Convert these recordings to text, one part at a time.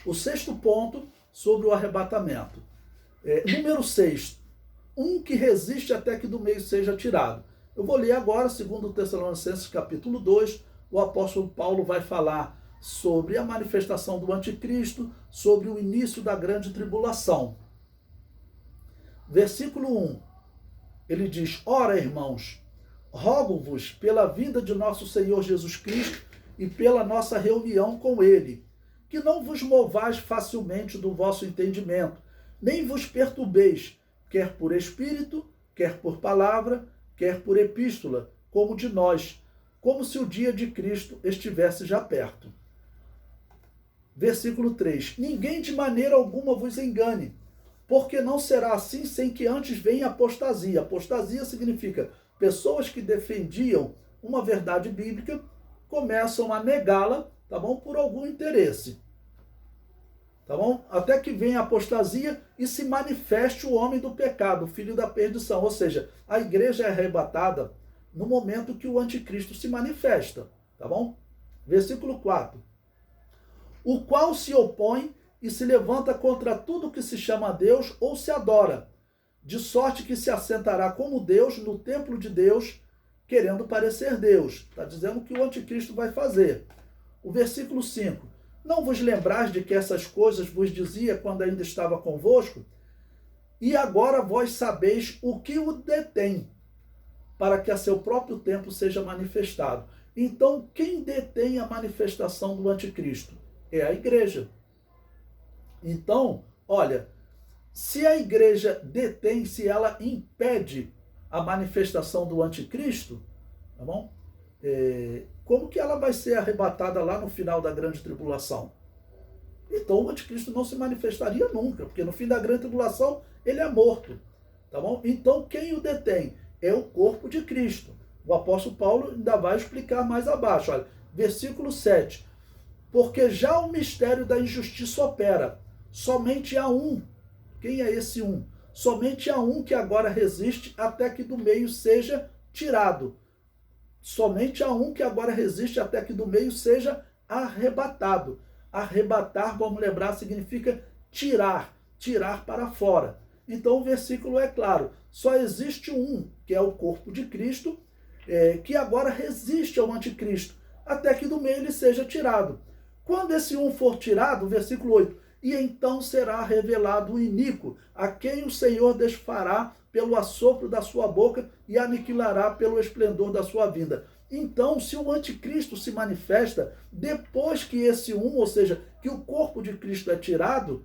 O sexto ponto sobre o arrebatamento. Número 6. Um que resiste até que do meio seja tirado. Eu vou ler agora, segundo Tessalonicenses capítulo 2, o apóstolo Paulo vai falar sobre a manifestação do anticristo, sobre o início da grande tribulação. Versículo 1, ele diz: Ora, irmãos, rogo-vos pela vinda de nosso Senhor Jesus Cristo e pela nossa reunião com ele, que não vos movais facilmente do vosso entendimento, nem vos perturbeis, quer por espírito, quer por palavra, quer por epístola, como de nós, como se o dia de Cristo estivesse já perto. Versículo 3. Ninguém de maneira alguma vos engane, porque não será assim sem que antes venha apostasia. Apostasia significa pessoas que defendiam uma verdade bíblica começam a negá-la, tá bom? Por algum interesse. Tá bom? Até que venha a apostasia e se manifeste o homem do pecado, o filho da perdição. Ou seja, a igreja é arrebatada no momento que o anticristo se manifesta. Tá bom? Versículo 4. O qual se opõe e se levanta contra tudo que se chama Deus ou se adora, de sorte que se assentará como Deus no templo de Deus, querendo parecer Deus. Está dizendo que o anticristo vai fazer. O versículo 5. Não vos lembrais de que essas coisas vos dizia quando ainda estava convosco? E agora vós sabeis o que o detém, para que a seu próprio tempo seja manifestado. Então, quem detém a manifestação do anticristo? É a igreja. Então, olha, se a igreja detém, se ela impede a manifestação do anticristo, tá bom? Como que ela vai ser arrebatada lá no final da grande tribulação? Então o anticristo não se manifestaria nunca, porque no fim da grande tribulação ele é morto, tá bom? Então quem o detém? É o corpo de Cristo. O apóstolo Paulo ainda vai explicar mais abaixo, olha, versículo 7. Porque já o mistério da injustiça opera, somente há um. Quem é esse um? Somente há um que agora resiste até que do meio seja tirado. Somente há um que agora resiste até que do meio seja arrebatado. Arrebatar, vamos lembrar, significa tirar, tirar para fora. Então o versículo é claro, só existe um, que é o corpo de Cristo, que agora resiste ao anticristo, até que do meio ele seja tirado. Quando esse um for tirado, versículo 8, e então será revelado o iníquo, a quem o Senhor desfará pelo assopro da sua boca e aniquilará pelo esplendor da sua vinda. Então, se o anticristo se manifesta depois que esse um, ou seja, que o corpo de Cristo é tirado,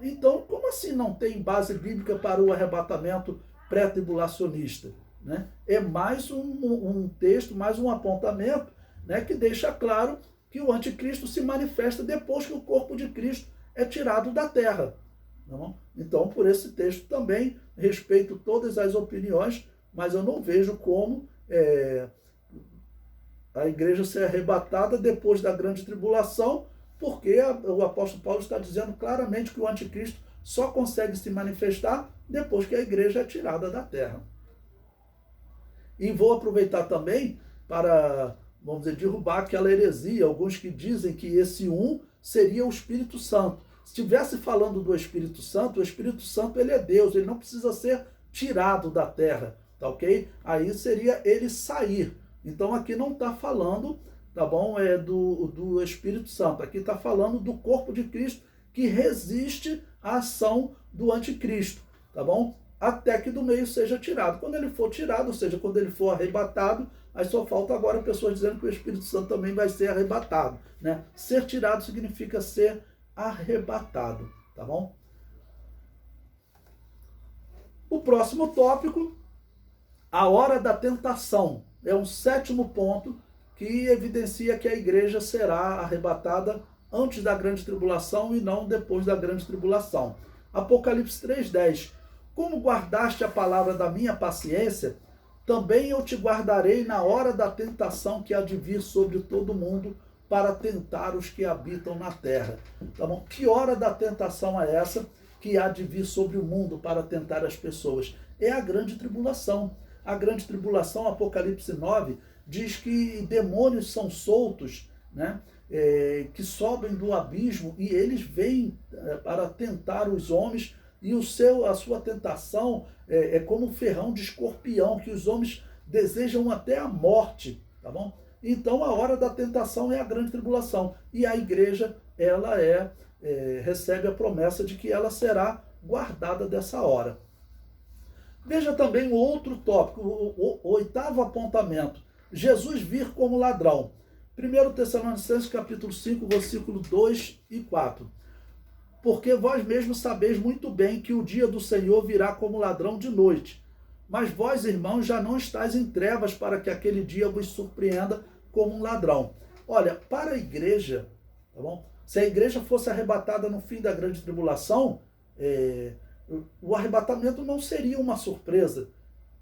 então como assim não tem base bíblica para o arrebatamento pré-tribulacionista? Né? É mais um texto, mais um apontamento, né, que deixa claro que o anticristo se manifesta depois que o corpo de Cristo é tirado da terra. Não? Então, por esse texto também respeito todas as opiniões, mas eu não vejo como a igreja ser arrebatada depois da grande tribulação, porque o apóstolo Paulo está dizendo claramente que o anticristo só consegue se manifestar depois que a igreja é tirada da terra. E vou aproveitar também para, vamos dizer, derrubar aquela heresia, alguns que dizem que esse um seria o Espírito Santo. Se estivesse falando do Espírito Santo, o Espírito Santo ele é Deus, ele não precisa ser tirado da terra, tá ok? Aí seria ele sair. Então aqui não está falando, tá bom, do Espírito Santo, aqui está falando do corpo de Cristo que resiste à ação do anticristo, tá bom? Até que do meio seja tirado. Quando ele for tirado, ou seja, quando ele for arrebatado, aí só falta agora pessoas dizendo que o Espírito Santo também vai ser arrebatado, né? Ser tirado significa ser arrebatado, tá bom? O próximo tópico, a hora da tentação, é um sétimo ponto que evidencia que a igreja será arrebatada antes da grande tribulação e não depois da grande tribulação. Apocalipse 3:10. Como guardaste a palavra da minha paciência, também eu te guardarei na hora da tentação que há de vir sobre todo mundo para tentar os que habitam na terra. Tá bom? Que hora da tentação é essa que há de vir sobre o mundo para tentar as pessoas? É a grande tribulação. A grande tribulação, Apocalipse 9, diz que demônios são soltos, né? que sobem do abismo e eles vêm para tentar os homens, e a sua tentação é como um ferrão de escorpião, que os homens desejam até a morte, tá bom? Então a hora da tentação é a grande tribulação, e a igreja ela recebe a promessa de que ela será guardada dessa hora. Veja também o outro tópico, o oitavo apontamento, Jesus vir como ladrão. 1 Tessalonicenses capítulo 5, versículo 2 e 4. Porque vós mesmos sabeis muito bem que o dia do Senhor virá como ladrão de noite. Mas vós, irmãos, já não estáis em trevas para que aquele dia vos surpreenda como um ladrão. Olha, para a igreja, tá bom? Se a igreja fosse arrebatada no fim da grande tribulação, o arrebatamento não seria uma surpresa,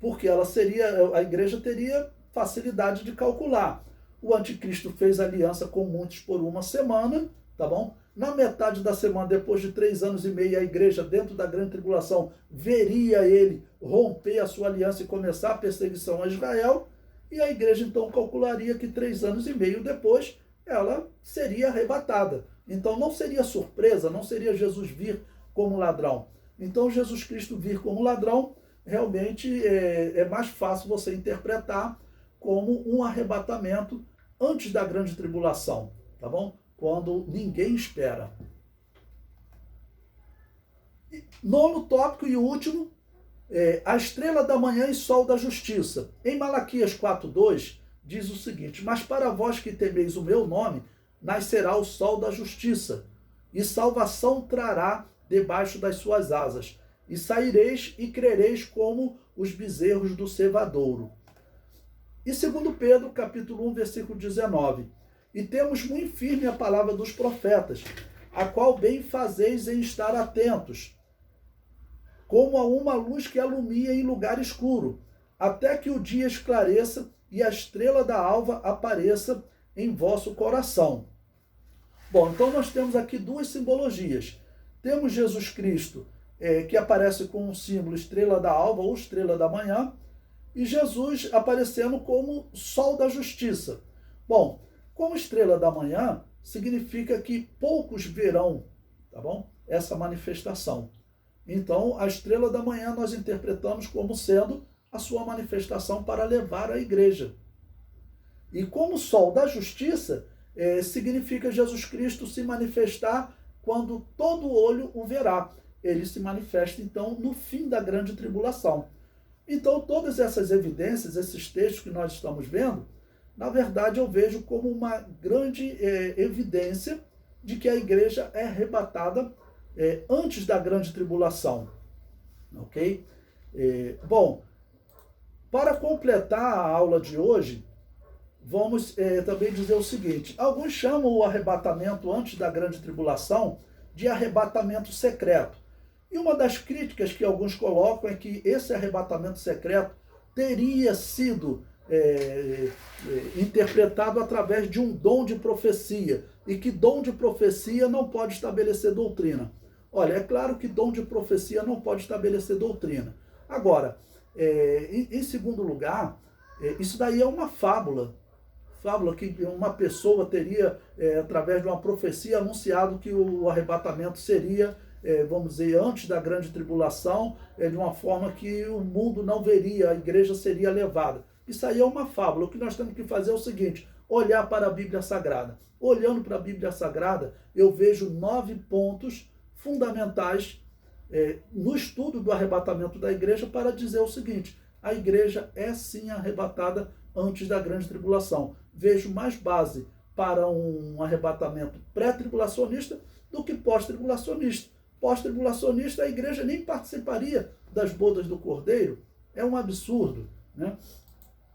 porque a igreja teria facilidade de calcular. O anticristo fez aliança com muitos por uma semana, tá bom? Na metade da semana, depois de 3 anos e meio, a igreja, dentro da grande tribulação, veria ele romper a sua aliança e começar a perseguição a Israel, e a igreja então calcularia que 3 anos e meio depois ela seria arrebatada. Então não seria surpresa, não seria Jesus vir como ladrão. Então Jesus Cristo vir como ladrão, realmente é mais fácil você interpretar como um arrebatamento antes da grande tribulação, tá bom? Quando ninguém espera. Nono tópico e último, a estrela da manhã e sol da justiça. Em Malaquias 4:2 diz o seguinte: mas para vós que temeis o meu nome, nascerá o sol da justiça, e salvação trará debaixo das suas asas, e saireis e crereis como os bezerros do cevadouro. E 2 Pedro, capítulo 1, versículo 19. E temos muito firme a palavra dos profetas, a qual bem fazeis em estar atentos, como a uma luz que alumia em lugar escuro, até que o dia esclareça e a estrela da alva apareça em vosso coração. Bom, então nós temos aqui duas simbologias. Temos Jesus Cristo, que aparece com o símbolo estrela da alva ou estrela da manhã, e Jesus aparecendo como sol da justiça. Bom, como estrela da manhã, significa que poucos verão, tá bom? Essa manifestação. Então, a estrela da manhã nós interpretamos como sendo a sua manifestação para levar a igreja. E como sol da justiça, significa Jesus Cristo se manifestar quando todo olho o verá. Ele se manifesta, então, no fim da grande tribulação. Então, todas essas evidências, esses textos que nós estamos vendo, na verdade, eu vejo como uma grande evidência de que a igreja é arrebatada antes da grande tribulação. Ok? Bom, para completar a aula de hoje, vamos também dizer o seguinte: alguns chamam o arrebatamento antes da grande tribulação de arrebatamento secreto. E uma das críticas que alguns colocam é que esse arrebatamento secreto teria sido interpretado através de um dom de profecia, e que dom de profecia não pode estabelecer doutrina. Olha, é claro que dom de profecia não pode estabelecer doutrina. Agora, em segundo lugar, isso daí é uma fábula que uma pessoa teria, através de uma profecia, anunciado que o arrebatamento seria, vamos dizer, antes da grande tribulação, de uma forma que o mundo não veria, a igreja seria levada. Isso aí é uma fábula. O que nós temos que fazer é o seguinte: olhar para a Bíblia Sagrada. Olhando para a Bíblia Sagrada, eu vejo 9 pontos fundamentais no estudo do arrebatamento da igreja para dizer o seguinte: a igreja é sim arrebatada antes da grande tribulação. Vejo mais base para um arrebatamento pré-tribulacionista do que pós-tribulacionista. Pós-tribulacionista, a igreja nem participaria das bodas do Cordeiro. É um absurdo, né?